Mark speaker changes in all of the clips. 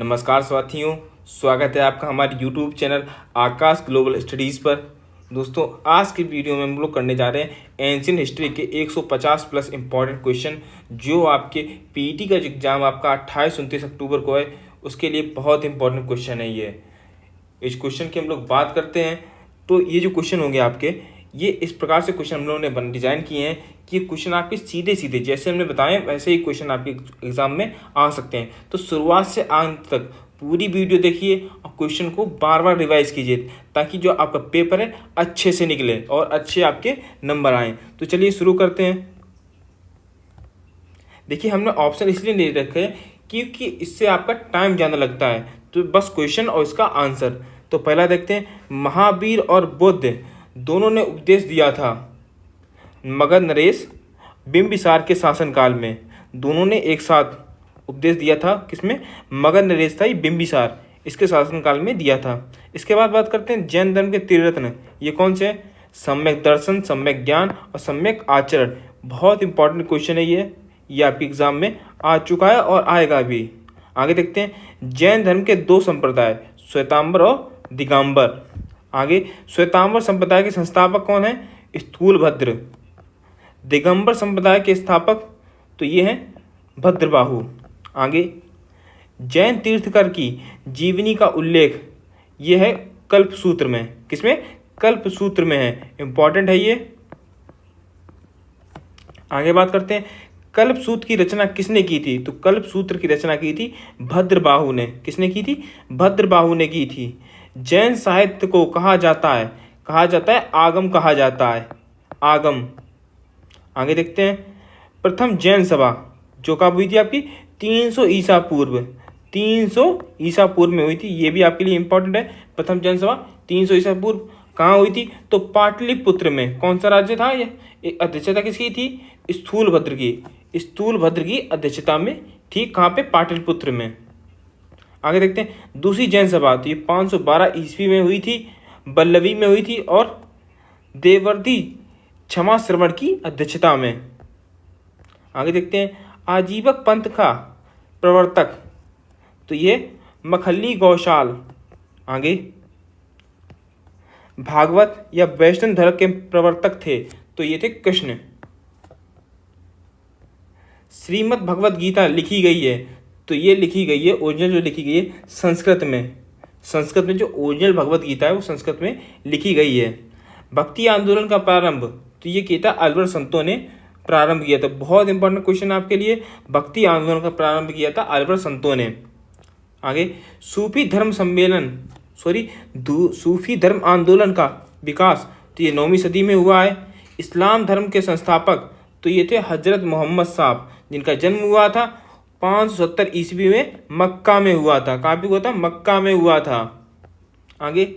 Speaker 1: नमस्कार साथियों, स्वागत है आपका हमारे YouTube चैनल आकाश ग्लोबल स्टडीज़ पर। दोस्तों, आज की वीडियो में हम लोग करने जा रहे हैं एंशियंट हिस्ट्री के 150 प्लस इंपॉर्टेंट क्वेश्चन जो आपके पीटी का एग्जाम आपका 28-29 अक्टूबर को है, उसके लिए बहुत इंपॉर्टेंट क्वेश्चन है ये। इस क्वेश्चन की हम लोग बात करते हैं तो ये जो क्वेश्चन होंगे आपके, ये इस प्रकार से क्वेश्चन हम लोगों ने डिज़ाइन किए हैं कि ये क्वेश्चन आपके सीधे सीधे जैसे हमने बताए वैसे ही क्वेश्चन आपके एग्जाम में आ सकते हैं। तो शुरुआत से अंत तक पूरी वीडियो देखिए और क्वेश्चन को बार बार रिवाइज कीजिए ताकि जो आपका पेपर है अच्छे से निकले और अच्छे आपके नंबर आएँ। तो चलिए शुरू करते हैं। देखिए, हमने ऑप्शन इसलिए नहीं रखे क्योंकि इससे आपका टाइम ज़्यादा लगता है। तो बस क्वेश्चन और इसका आंसर। तो पहला देखते हैं, महावीर और बुद्ध दोनों ने उपदेश दिया था मगध नरेश बिंबिसार के शासनकाल में। दोनों ने एक साथ उपदेश दिया था किसमें? मगध नरेश था ये बिंबिसार, इसके शासनकाल में दिया था। इसके बाद बात करते हैं जैन धर्म के त्रिरत्न, ये कौन से हैं? सम्यक दर्शन, सम्यक ज्ञान और सम्यक आचरण। बहुत इंपॉर्टेंट क्वेश्चन है ये आपके एग्जाम में आ चुका है और आएगा भी। आगे देखते हैं, जैन धर्म के दो संप्रदाय, श्वेतांबर और दिगंबर। आगे, श्वेतांबर संप्रदाय के संस्थापक कौन है? स्थूलभद्र। दिगंबर संप्रदाय के स्थापक तो ये हैं भद्रबाहु। आगे, जैन तीर्थकर की जीवनी का उल्लेख ये है कल्पसूत्र में। किसमें? कल्पसूत्र में है, इंपॉर्टेंट है ये। आगे बात करते हैं, कल्पसूत्र की रचना किसने की थी? तो कल्पसूत्र की रचना की थी भद्रबाहु ने। किसने की थी? भद्रबाहु ने की थी। जैन साहित्य को कहा जाता है आगम कहा जाता है, आगम। आगे देखते हैं, प्रथम जैन सभा जो कब हुई थी आपकी? 300 ईसा पूर्व। 300 ईसा पूर्व में हुई थी, ये भी आपके लिए इंपॉर्टेंट है। प्रथम जैन सभा 300 ईसा पूर्व कहाँ हुई थी? तो पाटलिपुत्र में। कौन सा राज्य था ये? अध्यक्षता किसकी थी? स्थूलभद्र की अध्यक्षता में थी। कहाँ पे? पाटलिपुत्र में। आगे देखते हैं, दूसरी जैन सभा तो ये 512 ईस्वी में हुई थी, बल्लवी में हुई थी और देवर्षि क्षमा श्रवण की अध्यक्षता में। आगे देखते हैं, आजीवक पंथ का प्रवर्तक तो ये मखल्ली गौशाल। आगे, भागवत या वैष्णव धर्म के प्रवर्तक थे तो ये थे कृष्ण। श्रीमद् भगवत गीता लिखी गई है तो ये लिखी गई है, ओरिजिनल जो लिखी गई है संस्कृत में जो ओरिजिनल भगवत गीता है वो संस्कृत में लिखी गई है। भक्ति आंदोलन का प्रारंभ तो ये किया था अल्वर संतों ने प्रारंभ किया था। बहुत इंपॉर्टेंट क्वेश्चन आपके लिए, भक्ति आंदोलन का प्रारंभ किया था अल्वर संतों ने। आगे, सूफी धर्म आंदोलन का विकास तो ये 9वीं सदी में हुआ है। इस्लाम धर्म के संस्थापक तो ये थे हजरत मोहम्मद साहब, जिनका जन्म हुआ था 570 ईस्वी में मक्का में हुआ था। कहाँ पे हुआ था? मक्का में हुआ था। आगे,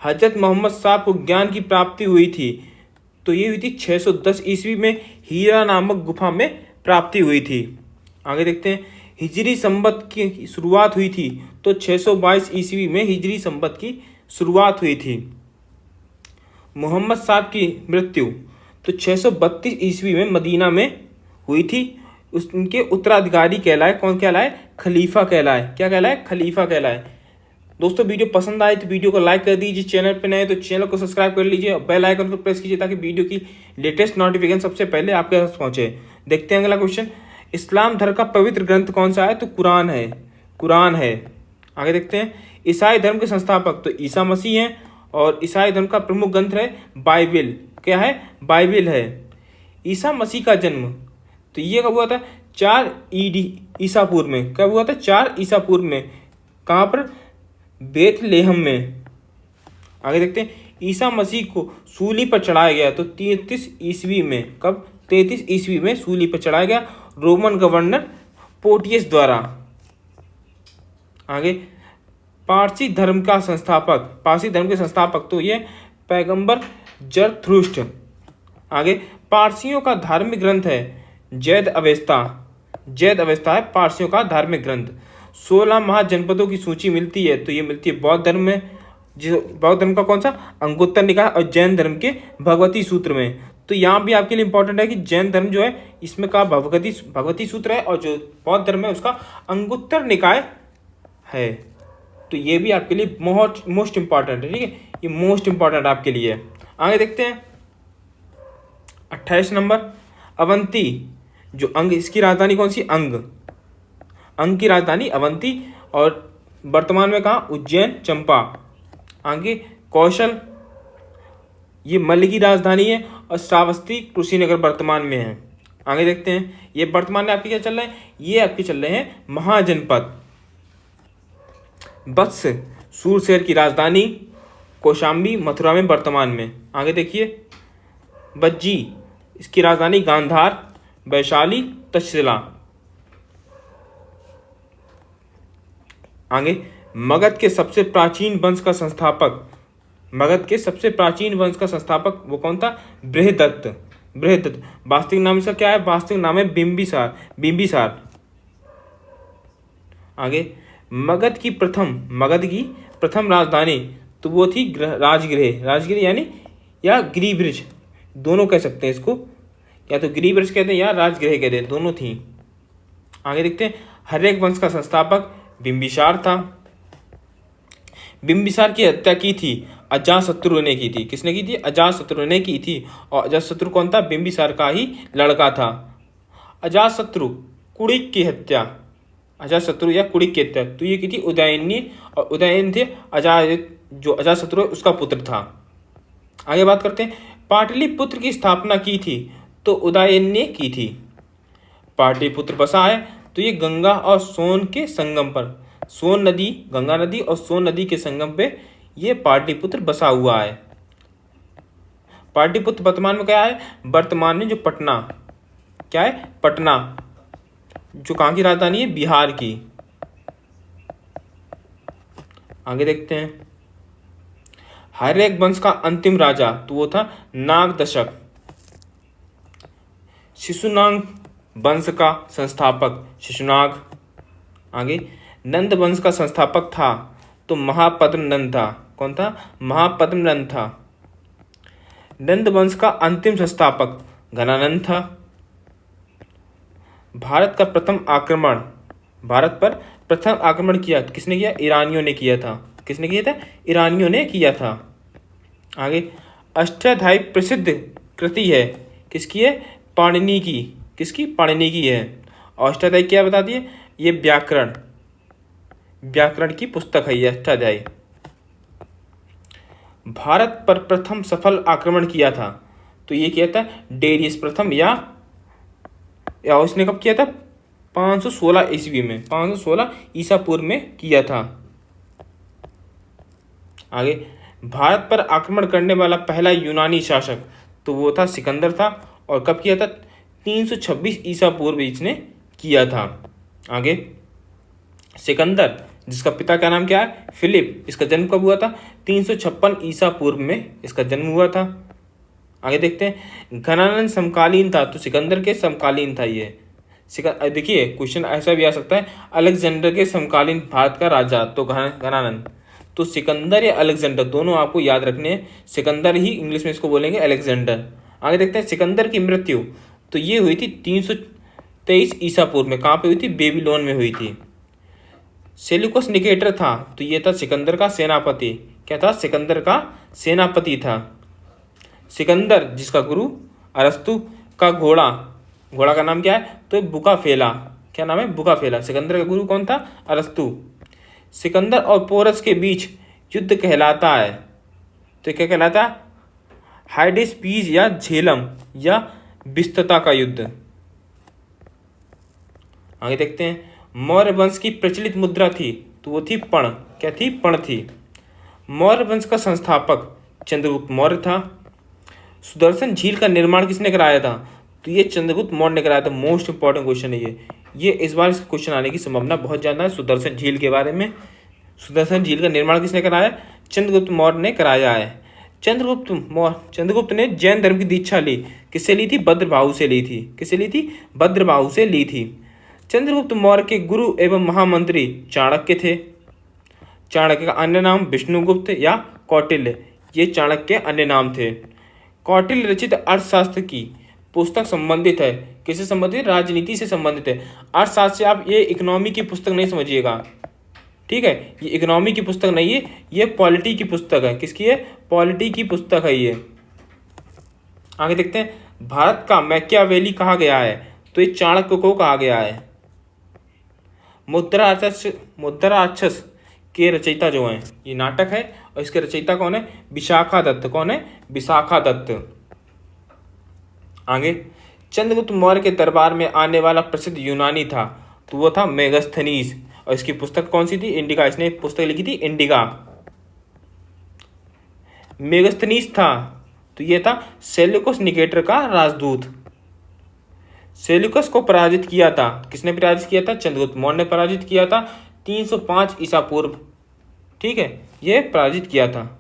Speaker 1: हजरत मोहम्मद साहब को ज्ञान की प्राप्ति हुई थी तो ये हुई थी 610 ईस्वी में, हीरा नामक गुफा में प्राप्ति हुई थी। आगे देखते हैं, हिजरी संवत की शुरुआत हुई थी तो 622 ईस्वी में हिजरी संवत की शुरुआत हुई थी। मोहम्मद साहब की मृत्यु तो 632 ईस्वी में मदीना में हुई थी। उनके उत्तराधिकारी कहलाए, कौन कहलाए? खलीफा कहलाए। क्या कहलाए? खलीफा कहलाए। दोस्तों, वीडियो पसंद आए तो वीडियो को लाइक कर दीजिए, चैनल पे नए तो चैनल को सब्सक्राइब कर लीजिए और बेल आइकन को प्रेस कीजिए ताकि वीडियो की लेटेस्ट नोटिफिकेशन सबसे पहले आपके पास पहुंचे। देखते हैं अगला क्वेश्चन, इस्लाम धर्म का पवित्र ग्रंथ कौन सा है? तो कुरान है। आगे देखते हैं, ईसाई धर्म के संस्थापक तो ईसा मसीह हैं और ईसाई धर्म का प्रमुख ग्रंथ है बाइबिल। क्या है? बाइबिल है। ईसा मसीह का जन्म तो ये कब हुआ था? 4 ईसा पूर्व में। कब हुआ था? 4 ईसा पूर्व में। कहाँ पर? बेथलेहम में। आगे देखते हैं, ईसा मसीह को सूली पर चढ़ाया गया तो 33 ईस्वी में। कब? 33 ईस्वी में सूली पर चढ़ाया गया रोमन गवर्नर पोर्टियस द्वारा। आगे, पारसी धर्म के संस्थापक तो ये पैगंबर जरथुष्ट्र। आगे, पारसियों का धार्मिक ग्रंथ है जैद अवेस्ता है पारसियों का धार्मिक ग्रंथ। 16 महाजनपदों की सूची मिलती है तो ये मिलती है बौद्ध धर्म में। बौद्ध धर्म का कौन सा? अंगुत्तर निकाय और जैन धर्म के भगवती सूत्र में। तो यहाँ भी आपके लिए इंपॉर्टेंट है कि जैन धर्म जो है इसमें का भगवती सूत्र है और जो बौद्ध धर्म है उसका अंगुत्तर निकाय है। तो ये भी आपके लिए मोस्ट इम्पॉर्टेंट है, ठीक है, ये मोस्ट इम्पॉर्टेंट आपके लिए है। आगे देखते हैं 28 नंबर, अवंती जो अंग, इसकी राजधानी कौन सी? अंग की राजधानी अवंती, और वर्तमान में कहाँ? उज्जैन, चंपा। आगे कौशल, ये मल्ल की राजधानी है, और श्रावस्ती कुशीनगर वर्तमान में है। आगे देखते हैं, ये वर्तमान में आपके क्या चल रहे हैं? ये आपके चल रहे हैं महाजनपद। वत्स सूरसेन की राजधानी, कौशाम्बी मथुरा में वर्तमान में। आगे देखिए बज्जी, इसकी राजधानी गांधार, वैशाली, तक्षशिला। आगे मगध के सबसे प्राचीन वंश का संस्थापक, मगध के सबसे प्राचीन वंश का संस्थापक वो कौन था? बृहदत्त। वास्तविक नाम इसका क्या है? वास्तविक नाम है बिंबिसार। आगे मगध की प्रथम राजधानी तो वो थी राजगृह यानी या गिरिब्रज, दोनों कह सकते हैं इसको, या तो गिरिब्रज कहते हैं या राजगृह कहते हैं, दोनों थी। आगे देखते हैं, हर्यक वंश का संस्थापक बिंबिसार था। बिंबिसार की हत्या की थी अजातशत्रु ने की थी। किसने की थी? अजातशत्रु ने की थी। और अजातशत्रु कौन था? बिंबिसार का ही लड़का था। अजातशत्रु कुड़िक की हत्या, अजातशत्रु या कुड़िक की हत्या तो ये की थी उदयन ने, और उदयन थे जो अजातशत्रु है उसका पुत्र था। आगे बात करते हैं, पाटलिपुत्र की स्थापना की थी तो उदयन ने की थी। पाटलिपुत्र बसा है तो ये गंगा और सोन के संगम पर, सोन नदी, गंगा नदी और सोन नदी के संगम पे ये पाटलिपुत्र बसा हुआ है। पाटलिपुत्र वर्तमान में क्या है? वर्तमान में जो पटना, क्या है? पटना, जो कहाँ की राजधानी है? बिहार की। आगे देखते हैं, हर्यक वंश का अंतिम राजा तो वो था नागदशक। शिशुनाग वंश का संस्थापक शिशुनाग। आगे नंद वंश का संस्थापक था तो महापद्मनंद था। कौन था? महापद्मनंद था। नंद वंश का अंतिम संस्थापक घनानंद था। भारत पर प्रथम आक्रमण किया किसने किया? ईरानियों ने किया था। किसने किया था? ईरानियों ने किया था। आगे अष्टाध्यायी प्रसिद्ध कृति है किसकी है? पाणिनि की। किसकी? पाणिनि की है। और अष्टाध्यायी क्या बताती है? ये व्याकरण की पुस्तक है ये अष्टाध्यायी। भारत पर प्रथम सफल आक्रमण किया था तो ये किया था डेरियस प्रथम, या उसने कब किया था? 516 ईस्वी में, 516 ईसा पूर्व में किया था। आगे भारत पर आक्रमण करने वाला पहला यूनानी शासक तो वो था सिकंदर था। और कब किया था? 326 ईसा पूर्व इसने किया था। आगे सिकंदर जिसका पिता का नाम क्या है? फिलिप। इसका जन्म कब हुआ था? 356 ईसा पूर्व में इसका जन्म हुआ था। आगे देखते हैं, घनानंद समकालीन था तो सिकंदर के समकालीन था ये। देखिए क्वेश्चन ऐसा भी आ सकता है, अलेक्जेंडर के समकालीन भारत का राजा तो घनानंद। तो सिकंदर या अलेक्जेंडर दोनों आपको याद रखने हैं। सिकंदर ही इंग्लिश में इसको बोलेंगे अलेक्जेंडर। आगे देखते हैं, सिकंदर की मृत्यु तो ये हुई थी 323 ईसा पूर्व में। कहाँ पे हुई थी? बेबीलोन में हुई थी। सेल्यूकस निकेटर था तो ये था सिकंदर का सेनापति। क्या था? सिकंदर का सेनापति था। सिकंदर जिसका गुरु अरस्तु का घोड़ा का नाम क्या है? तो बुकाफेला। क्या नाम है? बुकाफेला। सिकंदर का गुरु कौन था? अरस्तु। सिकंदर और पोरस के बीच युद्ध कहलाता है तो क्या कहलाता है? हाइडेस्पीज या झेलम या बिस्तता का युद्ध। आगे देखते हैं, मौर्य वंश की प्रचलित मुद्रा थी तो वो थी पण। क्या थी? पण थी। मौर्य वंश का संस्थापक चंद्रगुप्त मौर्य था। सुदर्शन झील का निर्माण किसने कराया था? तो ये चंद्रगुप्त मौर्य ने कराया था। मोस्ट इंपॉर्टेंट क्वेश्चन है ये इस बार इसका क्वेश्चन आने की संभावना बहुत ज़्यादा है। सुदर्शन झील के बारे में, सुदर्शन झील का निर्माण किसने कराया? चंद्रगुप्त मौर्य ने कराया है। चंद्रगुप्त ने जैन धर्म की दीक्षा ली। किससे ली थी? भद्रबाहु से ली थी। किससे ली थी? भद्रबाहु से ली थी। चंद्रगुप्त मौर्य के गुरु एवं महामंत्री चाणक्य थे। चाणक्य का अन्य नाम विष्णुगुप्त या कौटिल्य, ये चाणक्य के अन्य नाम थे। कौटिल्य रचित अर्थशास्त्र की पुस्तक संबंधित है। किससे संबंधित? राजनीति से संबंधित है। अर्थशास्त्र से आप ये इकोनॉमी की पुस्तक नहीं समझिएगा, ठीक है, ये इकोनॉमी की पुस्तक नहीं है, ये पॉलिटी की पुस्तक है। किसकी है? पॉलिटी की पुस्तक है ये। आगे देखते हैं, भारत का मैकियावेली कहा गया है, तो ये चाणक्य को कहा गया है। मुद्राराक्षस के रचयिता जो हैं, ये नाटक है और इसके रचयिता कौन है? विशाखा दत्त। कौन है? विशाखा दत्त। आगे, चंद्रगुप्त मौर्य के दरबार में आने वाला प्रसिद्ध यूनानी था, तो वो था मेगस्थनीज। और इसकी पुस्तक कौन सी थी? इंडिका। इसने पुस्तक लिखी थी इंडिका। मेगस्थनीज था तो ये था सेल्यूकस निकेटर का राजदूत। सेल्यूकस को पराजित किया था, किसने पराजित किया था? चंद्रगुप्त मौर्य ने पराजित किया था 305 ईसा पूर्व। ठीक है, ये पराजित किया था।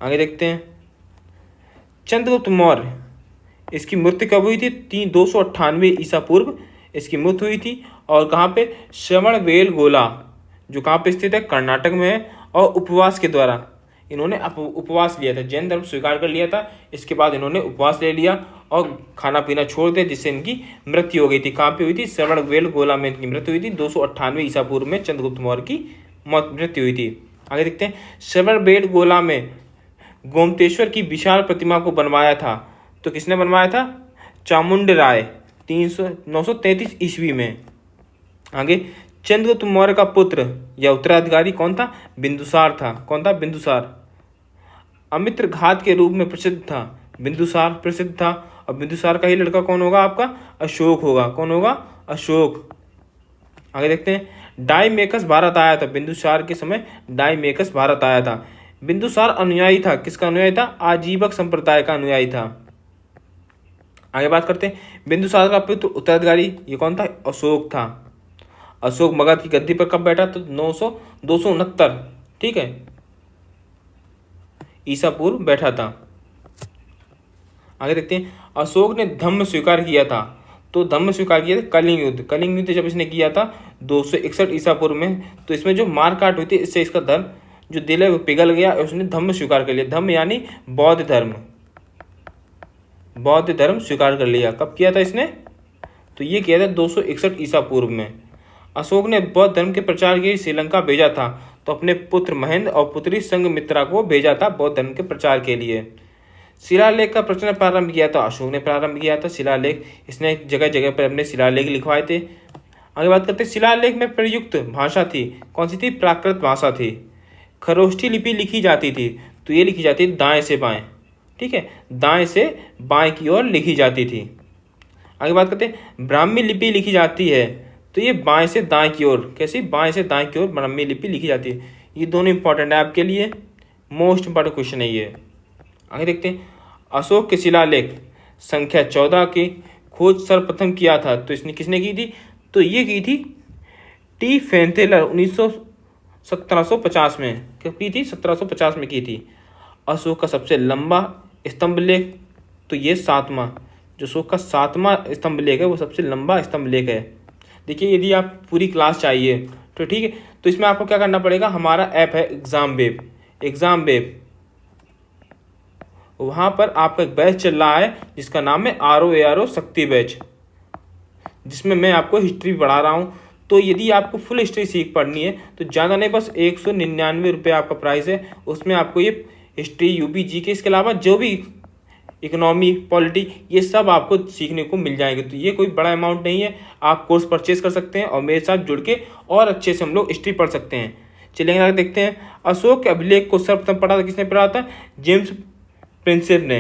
Speaker 1: आगे देखते हैं, चंद्रगुप्त मौर्य, इसकी मृत्यु कब हुई थी? 298 ईसा पूर्व इसकी मृत्यु हुई थी। और कहाँ पे? श्रवणबेलगोला, जो कहाँ पे स्थित है? कर्नाटक में है। और उपवास के द्वारा इन्होंने उपवास लिया था, जैन धर्म स्वीकार कर लिया था। इसके बाद इन्होंने उपवास ले लिया और खाना पीना छोड़ दिया, जिससे इनकी मृत्यु हो गई थी। कहाँ पे हुई थी? श्रवणबेलगोला में इनकी मृत्यु हुई थी। 298 ईसा पूर्व में चंद्रगुप्त मौर्य की मृत्यु हुई थी। आगे देखते हैं, श्रवणबेलगोला में गोमतेश्वर की विशाल प्रतिमा को बनवाया था, तो किसने बनवाया था? चामुंड राय। 933 ईस्वी में। आगे, चंद्रगुप्त मौर्य का पुत्र या उत्तराधिकारी कौन था? बिंदुसार था। कौन था? बिंदुसार। अमित्र घात के रूप में प्रसिद्ध था, बिंदुसार प्रसिद्ध था। और बिंदुसार का ही लड़का कौन होगा आपका? अशोक होगा। कौन होगा? अशोक। आगे देखते हैं, डायमेकस भारत आया था, बिंदुसार के समय डायमेकस भारत आया था। बिंदुसार अनुयायी था, किसका अनुयायी था? आजीवक संप्रदाय का अनुयायी था। आगे बात करते हैं, बिंदुसार का पुत्र उत्तराधिकारी ये कौन था? अशोक था। अशोक मगध की गद्दी पर कब बैठा? तो 269, ठीक है, ईसा पूर्व बैठा था। आगे देखते हैं, अशोक ने धम्म स्वीकार किया था, तो धम्म स्वीकार किया था कलिंग युद्ध। कलिंग युद्ध जब इसने किया था 261 ईसा पूर्व में, तो इसमें जो मारकाट हुई थी, इससे इसका धर्म जो दिल है वो पिघल गया और उसने धम्म स्वीकार कर लिया। धम्म यानी बौद्ध धर्म, बौद्ध धर्म स्वीकार कर लिया। कब किया था इसने? तो ये किया था 261 ईसा पूर्व में। अशोक ने बौद्ध धर्म के प्रचार के लिए श्रीलंका भेजा था, तो अपने पुत्र महेंद्र और पुत्री संघमित्रा को भेजा था बौद्ध धर्म के प्रचार के लिए। शिलालेख का प्रचलन प्रारंभ किया था अशोक ने प्रारंभ किया था। शिलालेख इसने जगह जगह पर अपने शिलालेख लिखवाए थे। आगे बात करते हैं, शिलालेख में प्रयुक्त भाषा थी, कौन सी थी? प्राकृत भाषा थी। खरोष्ठी लिपि लिखी जाती थी, तो ये लिखी जाती थी दाएं से बाएं, ठीक है, दाएं से बाएं की ओर लिखी जाती थी। आगे बात करते हैं, ब्राह्मी लिपि लिखी जाती है, तो ये बाएं से दाएं की ओर, कैसी? बाएं से दाएं की ओर ब्राह्मी लिपि लिखी जाती है। ये दोनों इंपॉर्टेंट है आपके लिए, मोस्ट इंपॉर्टेंट क्वेश्चन है ये। आगे देखते हैं, अशोक के शिलालेख संख्या 14 की खोज सर्वप्रथम किया था, तो इसने किसने की थी? तो ये की थी टी फेंथेलर 1750 में। कब की थी? 1750 में की थी। अशोक का सबसे लंबा स्तंभ लेख, तो ये 7वां, जो अशोक का 7वां स्तंभ लेख है वो सबसे लंबा स्तंभ लेख है। देखिए, यदि आप पूरी क्लास चाहिए तो ठीक है, तो इसमें आपको क्या करना पड़ेगा? हमारा ऐप है एग्जाम वेब, वहाँ पर आपका एक बैच चल रहा है जिसका नाम है ROARO शक्ति बैच, जिसमें मैं आपको हिस्ट्री पढ़ा रहा हूँ। तो यदि आपको फुल हिस्ट्री सीख पढ़नी है तो ज़्यादा नहीं, बस 199 रुपये आपका प्राइस है। उसमें आपको ये हिस्ट्री, यूपी, जीके, इसके अलावा जो भी इकोनॉमी, पॉलिटी, ये सब आपको सीखने को मिल जाएंगे। तो ये कोई बड़ा अमाउंट नहीं है, आप कोर्स परचेज कर सकते हैं और मेरे साथ जुड़ के और अच्छे से हम लोग हिस्ट्री पढ़ सकते हैं। चलिए आगे देखते हैं, अशोक के अभिलेख को सर्वप्रथम पढ़ा था किसने? पढ़ा था जेम्स प्रिंसेप ने।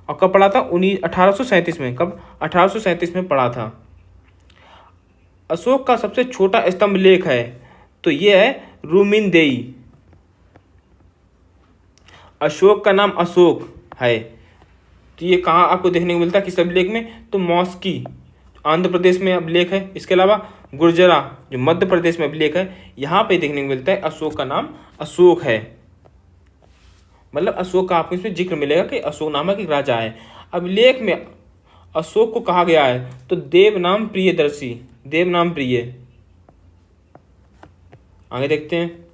Speaker 1: और कब पढ़ा था? 1837 में। कब? 1837 में पढ़ा था। अशोक का सबसे छोटा स्तंभ लेख है, तो ये है रुमिनदेई। अशोक का नाम अशोक है, तो ये कहाँ आपको देखने को मिलता है? किस अभिलेख में? तो मॉस्की आंध्र प्रदेश में अभिलेख है। इसके अलावा गुर्जरा जो मध्य प्रदेश में अभिलेख है, यहाँ पे देखने को मिलता है अशोक का नाम अशोक है। मतलब अशोक का आपको इसमें जिक्र मिलेगा कि अशोक नामक एक राजा है। अभिलेख में अशोक को कहा गया है तो देवनाम प्रियदर्शी, देवनाम प्रिय। आगे देखते हैं,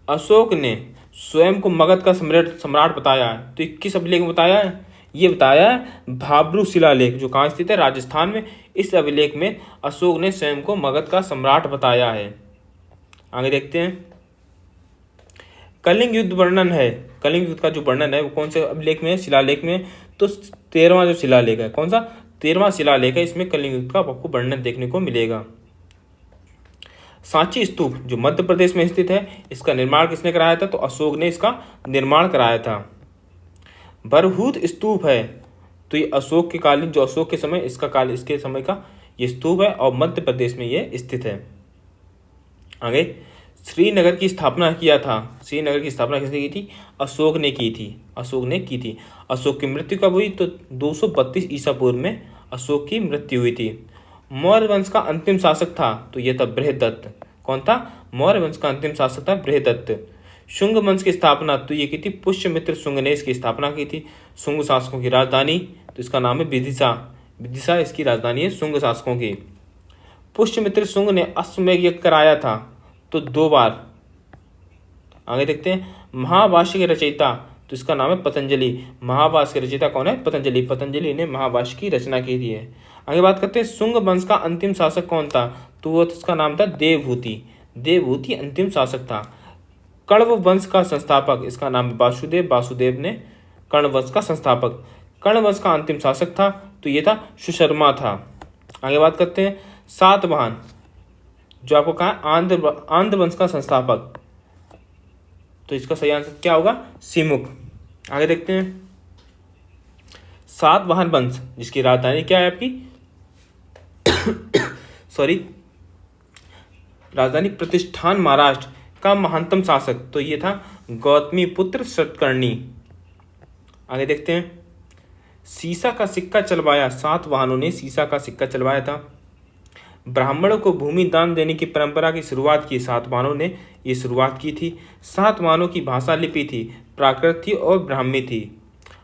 Speaker 1: अशोक ने स्वयं को मगध का सम्राट बताया है, तो 21 अभिलेख में बताया है। ये बताया भाब्रू शिलालेख, जो कहाँ स्थित है, राजस्थान में। इस अभिलेख में अशोक ने स्वयं को मगध का सम्राट बताया है। आगे देखते हैं, कलिंग युद्ध वर्णन है। कलिंग युद्ध का जो वर्णन है वो कौन से अभिलेख में है, शिलालेख में। तो 13वां जो शिलालेख है, कौन सा, 13वां शिलालेख है, इसमें कलिंग युद्ध का आपको वर्णन देखने को मिलेगा। सांची स्तूप जो मध्य प्रदेश में स्थित है, इसका निर्माण किसने कराया था, तो अशोक ने इसका निर्माण कराया था। बरहूत स्तूप है, तो ये अशोक के कालीन, जो अशोक के समय इसका काल, इसके समय का ये स्तूप है और मध्य प्रदेश में ये स्थित है। आगे, श्रीनगर की स्थापना किया था। श्रीनगर की स्थापना किसने की थी, अशोक ने की थी। अशोक ने की थी। अशोक की मृत्यु कब हुई, तो 232 ईसा पूर्व में अशोक की मृत्यु हुई थी। मौर्य वंश का अंतिम शासक था, तो यह था बृहदत्त। कौन था, मौर्य वंश का अंतिम शासक था बृहदत्त। शुंग वंश की स्थापना तो ये की थी पुष्यमित्र शुंग ने इसकी स्थापना की थी। शुंग शासकों की राजधानी, तो इसका नाम है विदिशा। विदिशा इसकी राजधानी है शुंग शासकों की। पुष्यमित्र शुंग ने अश्वमेध यज्ञ कराया था, तो 2 बार। आगे देखते हैं, महाभाष्य के रचयिता, तो इसका नाम है पतंजलि। महाभाष्य के रचयिता कौन है, पतंजलि। पतंजलि ने महाभाष्य की रचना की थी। आगे बात करते हैं, शुंग वंश का अंतिम शासक कौन था, तो वो इसका नाम था देवहूति। देवहूति अंतिम शासक था। कण्व वंश का संस्थापक, इसका नाम है वासुदेव। वासुदेव ने कर्ण वंश का संस्थापक। कर्ण वंश का अंतिम शासक था, तो ये था सुशर्मा था। आगे बात करते हैं, सातवाहन, जो आपको कहा आंध्र वंश का संस्थापक, तो इसका सही आंसर क्या होगा, सिमुक। आगे देखते हैं, सातवाहन वंश जिसकी राजधानी क्या है आपकी सॉरी, राजधानी प्रतिष्ठान महाराष्ट्र का महानतम शासक, तो ये था गौतमी पुत्र सतकर्णी। आगे देखते हैं, सीसा का सिक्का चलवाया। सातवाहनों ने सीसा का सिक्का चलवाया था। ब्राह्मणों को भूमि दान देने की परंपरा की शुरुआत की, सातवाहनों ने ये शुरुआत की थी। सातवाहनों की भाषा लिपि थी, प्राकृत थी और ब्राह्मी थी।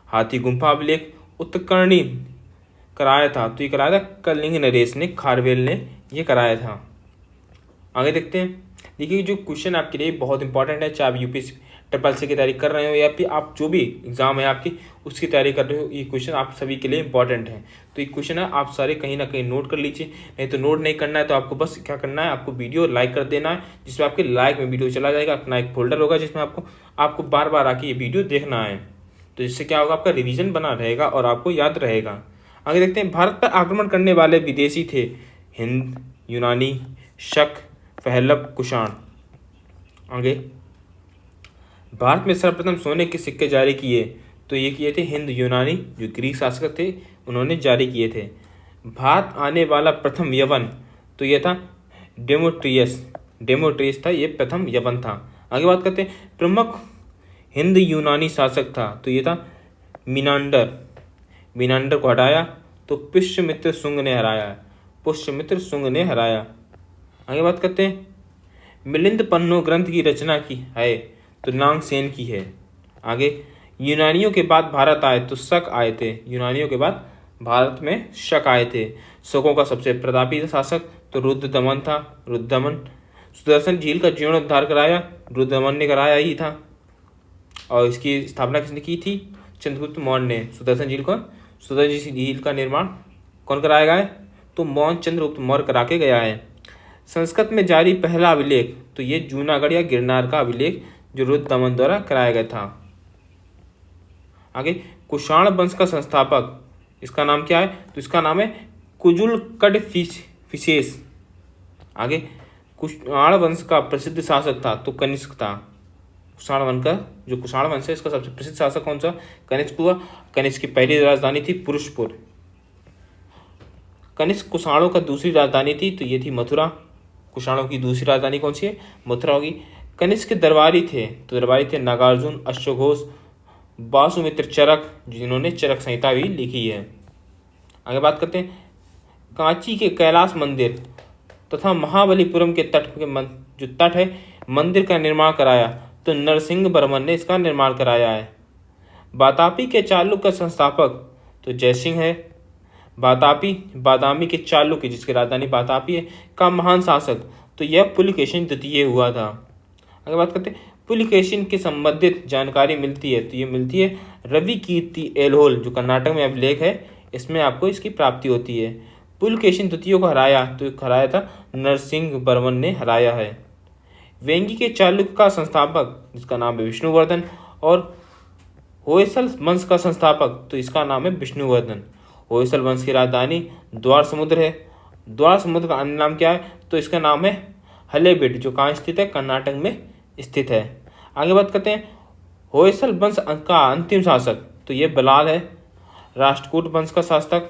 Speaker 1: हाथी गुम्फा अभिलेख उत्तरकर्णी कराया था, तो ये कराया था कलिंग नरेश ने, खारवेल ने ये कराया था। आगे देखते हैं, देखिए जो क्वेश्चन आपके लिए बहुत इंपॉर्टेंट है, चाहे आप यूपीएससी ट्रिपल सी की तैयारी कर रहे हो या फिर आप जो भी एग्जाम है आपकी उसकी तैयारी कर रहे हो, ये क्वेश्चन आप सभी के लिए इंपॉर्टेंट है। तो ये क्वेश्चन है आप सारे कहीं ना कहीं नोट कर लीजिए, नहीं तो नोट नहीं करना है तो आपको बस क्या करना है, आपको वीडियो लाइक कर देना है, जिसमें आपके लाइक में वीडियो चला जाएगा। अपना एक फोल्डर होगा जिसमें आपको बार बार आके ये वीडियो देखना है, तो जिससे क्या होगा, आपका रिविजन बना रहेगा और आपको याद रहेगा। आगे देखते हैं, भारत पर आक्रमण करने वाले विदेशी थे हिंद, यूनानी, शक, पहलव, कुषाण। आगे, भारत में सर्वप्रथम सोने के सिक्के जारी किए, तो ये किए थे हिंद, यूनानी, जो ग्रीक शासक थे उन्होंने जारी किए थे। भारत आने वाला प्रथम यवन, तो ये था डेमोट्रियस। डेमोट्रियस था ये प्रथम यवन था। आगे बात करते हैं, प्रमुख हिंद यूनानी शासक था, तो ये था मिनांडर। मिनांडर को हटाया तो पुष्यमित्र शुंग ने हराया। पुष्यमित्र शुंग ने हराया। आगे बात करते हैं, मिलिंद पन्नो ग्रंथ की रचना की है, तो नागसेन की है। आगे, यूनानियों के बाद भारत आए तो शक आए थे। यूनानियों के बाद भारत में शक आए थे। शकों का सबसे प्रतापी शासक तो रुद्रदमन था। रुद्रदमन। सुदर्शन झील का जीर्णोद्धार कराया, रुद्रदमन ने कराया ही था। और इसकी स्थापना किसने की थी, चंद्रगुप्त मौर्य ने। सुदर्शन झील का निर्माण कौन कराया है, तो मौर्य चंद्रगुप्त मौर्य करा के गया है। संस्कृत में जारी पहला अभिलेख, तो ये जूनागढ़ या गिरनार का अभिलेख जो रुद्रदमन द्वारा कराया गया था। आगे, कुषाण वंश का संस्थापक, इसका नाम क्या है, तो इसका नाम है कुजुलकड-फिशेस। आगे, कुषाण वंश का प्रसिद्ध शासक था तो कनिष्क था। कुषाण वंश का जो कुषाण वंश है इसका सबसे प्रसिद्ध शासक कौन सा, कनिष्क हुआ। कनिष्क की पहली राजधानी थी पुरुषपुर। कनिष्क कुषाणों का दूसरी राजधानी थी, तो ये थी मथुरा। कुषाणों की दूसरी राजधानी कौन सी है, मथुरा होगी। कनिष्क के दरबारी थे, तो दरबारी थे नागार्जुन, अश्वघोष, वासुमित्र चरक, जिन्होंने चरक संहिता भी लिखी है। आगे बात करते हैं, कांची के कैलाश मंदिर तथा महाबलीपुरम के तट के जो तट है मंदिर का निर्माण कराया, तो नरसिंह वर्मन ने इसका निर्माण कराया है। बातापी के चालुक्य का संस्थापक तो जयसिंह है। बादामी के चालुक्य जिसकी राजधानी बातापी है का महान शासक, तो यह पुलकेशिन द्वितीय हुआ था। आगे बात करते हैं, पुलकेशिन के संबंधित जानकारी मिलती है तो ये मिलती है रवि कीर्ति एल्होल, जो कर्नाटक में अभिलेख है, इसमें आपको इसकी प्राप्ति होती है। पुलकेशिन द्वितीय को हराया तो हराया था नरसिंह वर्मन ने हराया है। वेंगी के चालुक्य का संस्थापक जिसका नाम है विष्णुवर्धन, और होयसल वंश का संस्थापक तो इसका नाम है विष्णुवर्धन। होयसल वंश की राजधानी द्वार समुद्र है। द्वार समुद्र का अन्य नाम क्या है तो इसका नाम है हलेबीड, जो कहाँ स्थित है, कर्नाटक में स्थित है। आगे बात करते हैं होयसल वंश का अंतिम शासक तो ये बलाल है। राष्ट्रकूट वंश का शासक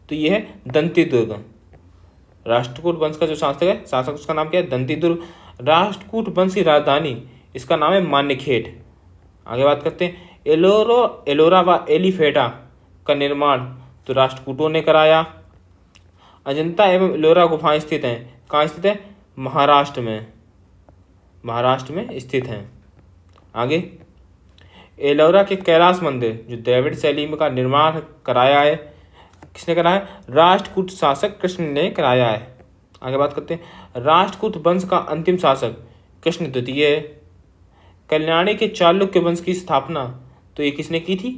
Speaker 1: तो ये है दंतीदुर्ग। राष्ट्रकूट वंश का जो शासक उसका नाम क्या है, दंतीदुर्ग। राष्ट्रकूट वंश की राजधानी इसका नाम है मान्यखेड़। आगे बात करते हैं एलोरा व एलिफेटा का निर्माण तो राष्ट्रकूटों ने कराया। अजंता एवं एलोरा गुफाएं स्थित हैं, कहाँ स्थित है, महाराष्ट्र में स्थित हैं। आगे एलोरा के कैलाश मंदिर जो द्रविड़ शैली में का निर्माण कराया है, किसने कराया, राष्ट्रकूट शासक कृष्ण ने कराया है। आगे बात करते हैं राष्ट्रकूट वंश का अंतिम शासक कृष्ण द्वितीय है। कल्याणी के चालुक्य वंश की स्थापना तो ये किसने की थी,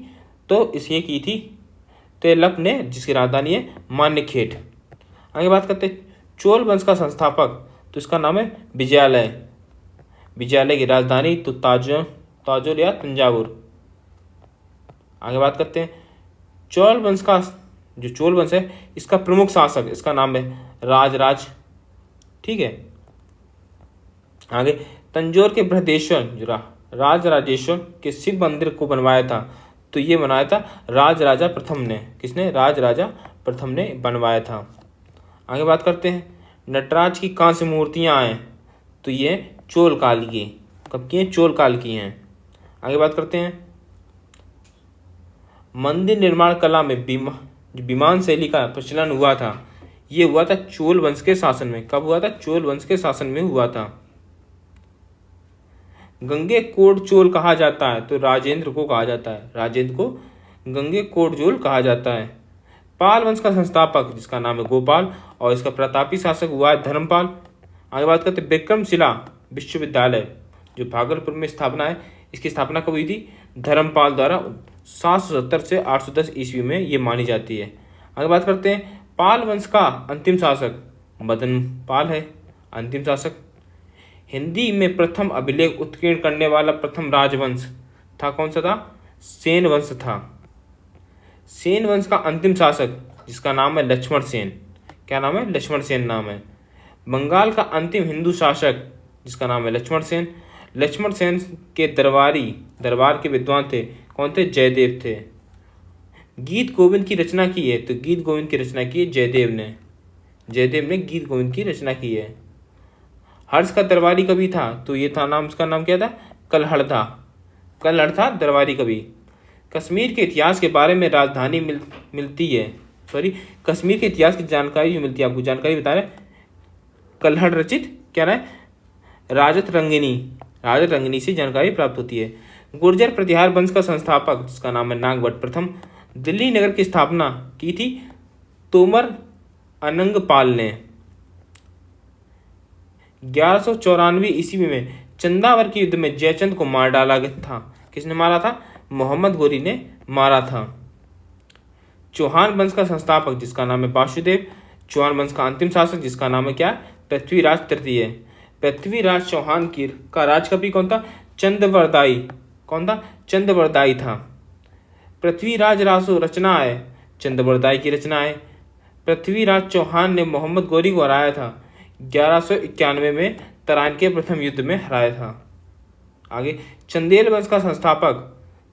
Speaker 1: तो इसे की थी तेलक ने, जिसकी राजधानी है मान्यखेड़। आगे बात करते हैं चोल वंश का संस्थापक तो इसका नाम है विजयालय। विजयालय की राजधानी तो ताजोल या तंजावुर। आगे बात करते हैं चोल वंश का, जो चोल वंश है इसका प्रमुख शासक इसका नाम है राजराज। ठीक है। आगे तंजौर के बृहदेश्वर जो राजराजेश्वर के शिव मंदिर को बनवाया था तो ये बनाया था राजराजा प्रथम ने। किसने, राजराजा प्रथम ने बनवाया था। आगे बात करते हैं नटराज की कांस्य मूर्तियां हैं तो ये चोल काल की, कब की हैं, चोल काल की हैं। आगे बात करते हैं मंदिर निर्माण कला में जो विमान शैली का प्रचलन हुआ था ये हुआ था चोल वंश के शासन में। कब हुआ था, चोल वंश के शासन में हुआ था। गंगे कोट चोल कहा जाता है तो राजेंद्र को कहा जाता है, राजेंद्र को गंगे कोट चोल कहा जाता है। पाल वंश का संस्थापक जिसका नाम है गोपाल और इसका प्रतापी शासक हुआ है धर्मपाल। आगे बात करते हैं विक्रमशिला विश्वविद्यालय जो भागलपुर में स्थापना है, इसकी स्थापना कब हुई थी, धर्मपाल द्वारा 770 से 810 ईस्वी में ये मानी जाती है। आगे बात करते हैं पाल वंश का अंतिम शासक मदन पाल है, अंतिम शासक। हिंदी में प्रथम अभिलेख उत्कीर्ण करने वाला प्रथम राजवंश था, कौन सा था, सेन वंश था। सेन वंश का अंतिम शासक जिसका नाम है लक्ष्मण सेन, क्या नाम है, लक्ष्मण सेन नाम है। बंगाल का अंतिम हिंदू शासक जिसका नाम है लक्ष्मण सेन। लक्ष्मण सेन के दरबार के विद्वान थे, कौन थे, जयदेव थे। गीत गोविंद की रचना की है तो गीत गोविंद की रचना की है जयदेव ने गीत गोविंद की रचना की है। हर्ष का दरबारी कवि था तो ये था नाम, उसका नाम क्या था, कल्हड़ था दरबारी कवि। कश्मीर के इतिहास के बारे में राजधानी मिलती है, कश्मीर के इतिहास की जानकारी जो मिलती है, आपको जानकारी बता रहे कल्हड़ रचित क्या है, राजत रंगिनी से जानकारी प्राप्त होती है। गुर्जर प्रतिहार वंश का संस्थापक जिसका नाम है नागभट्ट प्रथम। दिल्ली नगर की स्थापना की थी तोमर अनंगपाल ने। 1194 ईस्वी में चंदावर के युद्ध में जयचंद को मार डाला गया था, किसने मारा था, मोहम्मद गोरी ने मारा था। चौहान वंश का संस्थापक जिसका नाम है वासुदेव। चौहान वंश का अंतिम शासक जिसका नाम है क्या, पृथ्वीराज तृतीय। पृथ्वीराज चौहान का राजकवि कौन था, चंद्रवरदाई। कौन था, चंद्रवरदाई था। पृथ्वीराज रासो रचना है, चंद्रवरदाई की रचना है। पृथ्वीराज चौहान ने मोहम्मद गोरी को हराया था 1191 में, तराइन के प्रथम युद्ध में हराया था। आगे चंदेल वंश का संस्थापक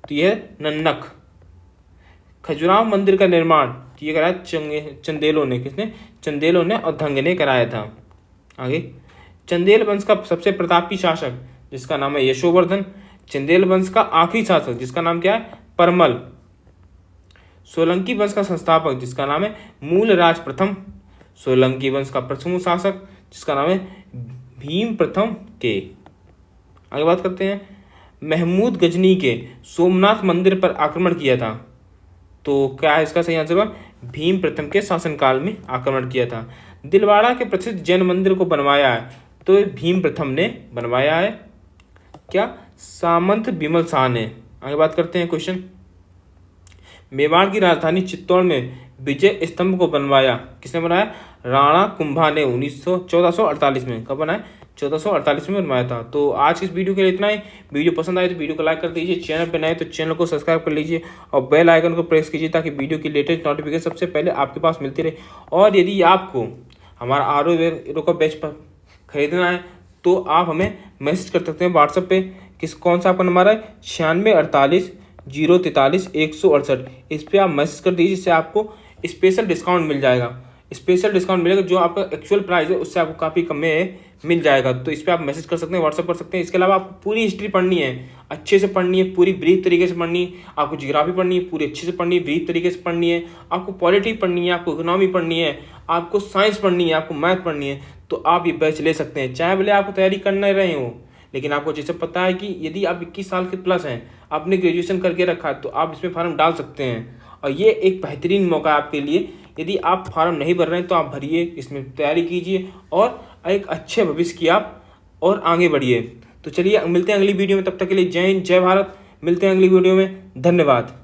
Speaker 1: तो यह नन्नक। खजुराहो मंदिर का निर्माण ये कराया चंदेलों ने, किसने, चंदेलों ने और धंग ने कराया था। आगे चंदेल वंश का सबसे प्रतापी शासक जिसका नाम है यशोवर्धन। चंदेल वंश का आखिरी शासक जिसका नाम क्या है, परमल। सोलंकी वंश का संस्थापक जिसका नाम है मूलराज प्रथम। सोलंकी वंश का प्रथम शासक जिसका नाम है भीम प्रथम के। आगे बात करते हैं महमूद गजनी के सोमनाथ मंदिर पर आक्रमण किया था तो क्या है इसका सही आंसर, भीम प्रथम के शासनकाल में आक्रमण किया था। दिलवाड़ा के प्रसिद्ध जैन मंदिर को बनवाया है तो भीम प्रथम ने बनवाया है। क्या? सामंत बिमल शाह ने। आगे बात करते हैं क्वेश्चन। मेवाड़ की राजधानी चित्तौड़ में विजय स्तंभ को बनवाया किसने बनाया? राणा कुंभा ने 1448 में। कब बनाया? 1448 में बनवाया था। तो आज की इस वीडियो के लिए इतना ही। वीडियो पसंद आए तो वीडियो को लाइक कर दीजिए, चैनल पे नए तो चैनल को सब्सक्राइब कर लीजिए और बेल आइकन को प्रेस कीजिए ताकि वीडियो की लेटेस्ट नोटिफिकेशन सबसे पहले आपके पास मिलती रहे। और यदि आपको हमारा आर का बैच पर खरीदना है तो आप हमें मैसेज कर सकते हैं व्हाट्सएप पे। कौन सा आपका नंबर है? 9648 043 168। इस पर आप मैसेज कर दीजिए, जिससे आपको स्पेशल डिस्काउंट मिल जाएगा। स्पेशल डिस्काउंट मिलेगा, जो आपका एक्चुअल प्राइस है उससे आपको काफ़ी कम में मिल जाएगा। तो इस पर आप मैसेज कर सकते हैं, व्हाट्सएप कर सकते हैं। इसके अलावा आपको पूरी हिस्ट्री पढ़नी है, अच्छे से पढ़नी है, पूरी ब्रीफ तरीके से पढ़नी है। आपको जियोग्राफी पढ़नी है, पूरी अच्छे से पढ़नी है, ब्रीफ तरीके से पढ़नी है। आपको पॉलिटी पढ़नी है, आपको इकोनॉमी पढ़नी है, आपको साइंस पढ़नी है, आपको मैथ पढ़नी है, तो आप ये बैच ले सकते हैं। चाहे भले आपको तैयारी कर नहीं रहे हो, लेकिन आपको जैसे पता है कि यदि आप 21 साल के प्लस हैं, आपने ग्रेजुएशन करके रखा है, तो आप इसमें फार्म डाल सकते हैं। और ये एक बेहतरीन मौका है आपके लिए। यदि आप फार्म नहीं भर रहे हैं तो आप भरिए, इसमें तैयारी कीजिए और एक अच्छे भविष्य की आप और आगे बढ़िए। तो चलिए मिलते हैं अगली वीडियो में, तब तक के लिए जय हिंद, जय भारत। मिलते हैं अगली वीडियो में, धन्यवाद।